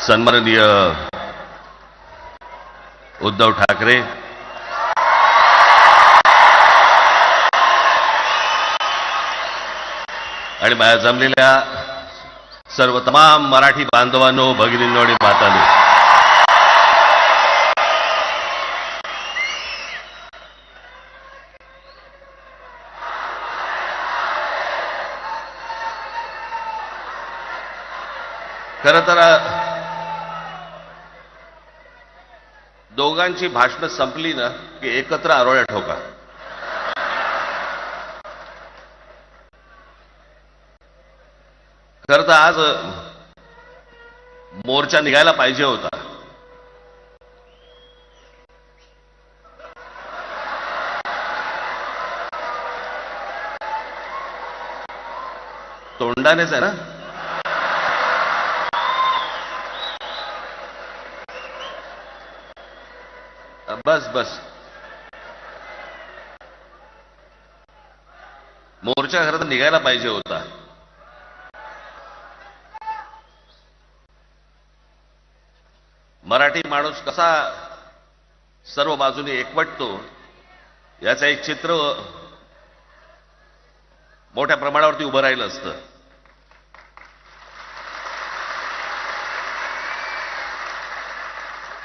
सन्माननीय उद्धव ठाकरे, आणि माझ्या जमलेल्या सर्व तमाम मराठी बांधवांनो, भगिनींनो आणि मातांनो, खरं तर दोघांची भाषणं संपली ना की एकत्र आरोळ्या ठोका. खरं तर आज मोर्चा निघायला पाहिजे होता. तोंडानेच आहे ना. बस बस, मोर्चा खरं तर निघायला पाहिजे होता. मराठी माणूस कसा सर्व बाजूने एकवटतो याचं एक चित्र मोठ्या प्रमाणावरती उभं राहिलं असतं.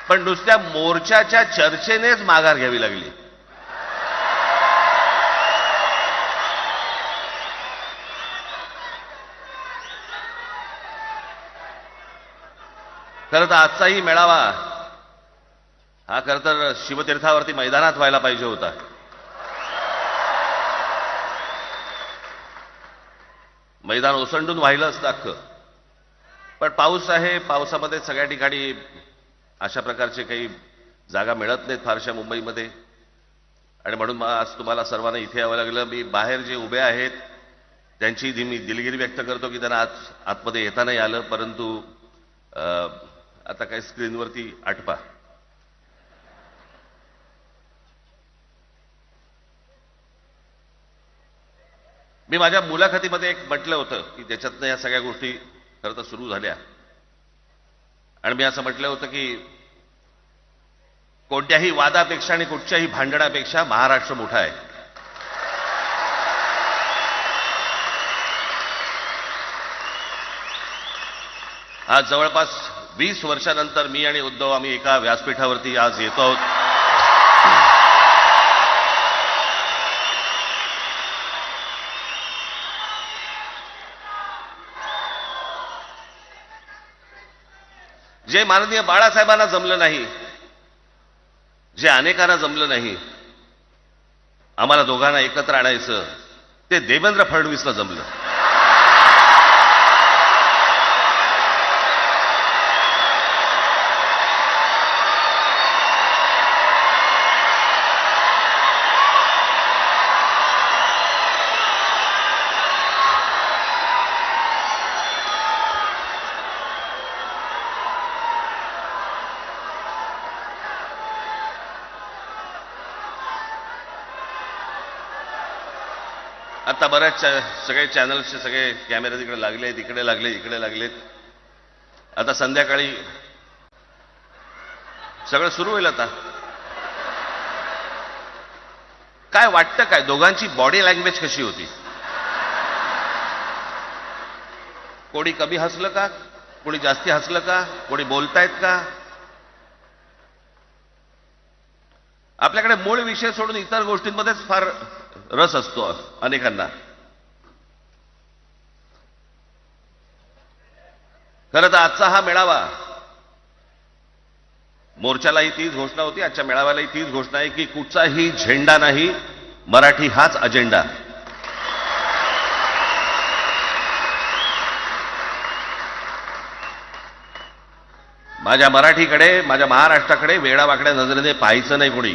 पण नुसत्या मोर्चाच्या चर्चेनेच माघार घ्यावी लागली. खरं तर आजचाही मेळावा हा खरं तर शिवतीर्थावरती मैदानात व्हायला पाहिजे होता. मैदान ओसंडून वाहिलं असतं अख्खं. पण पाऊस आहे, पावसामध्ये सगळ्या ठिकाणी अशा प्रकारचे काही जागा मिळत नाहीत फारशा मुंबईमध्ये, आणि म्हणून आज तुम्हाला सर्वांना इथे यावं लागलं. मी बाहेर जे उभे आहेत त्यांची मी दिलगिरी व्यक्त करतो की त्यांना आज आतमध्ये येता नाही आलं, परंतु आता काही स्क्रीनवरती आठवा. मी माझ्या मुलाखतीमध्ये एक म्हटलं होतं की त्याच्यातनं या सगळ्या गोष्टी खरं तर सुरू झाल्या, आणि मी असं म्हटलं होतं की कोणत्याही वादापेक्षा आणि कुठच्याही भांडणापेक्षा महाराष्ट्र मोठा आहे. आज जवळपास 20 वर्षानंतर मी आणि उद्धव आम्ही एका व्यासपीठावरती आज येतो आहोत. जे माननीय बाळासाहेबांना जमलं नाही, जे अनेकांना जमलं नाही, आम्हाला दोघांना एकत्र आणायचं, ते देवेंद्र फडणवीसला जमलं. आता बऱ्याच सगळे चॅनल्सचे सगळे कॅमेरे तिकडे लागले, इकडे लागले, इकडे लागलेत. आता संध्याकाळी सगळं सुरू होईल. आता काय वाटतं, काय दोघांची बॉडी लँग्वेज कशी होती? कोणी कमी हसलं का, कोणी जास्ती हसलं का, कोणी बोलतायत का? आपल्याकडे मूळ विषय सोडून इतर गोष्टींमध्येच फार रस असतो अनेकांना. खरं तर आजचा हा मेळावा, मोर्चालाही तीच घोषणा होती, आजच्या मेळाव्यालाही तीच घोषणा आहे की कुठचाही झेंडा नाही, मराठी हाच अजेंडा. माझ्या मराठीकडे, माझ्या महाराष्ट्राकडे वेडावाकड्या नजरेने पाहायचं नाही कोणी.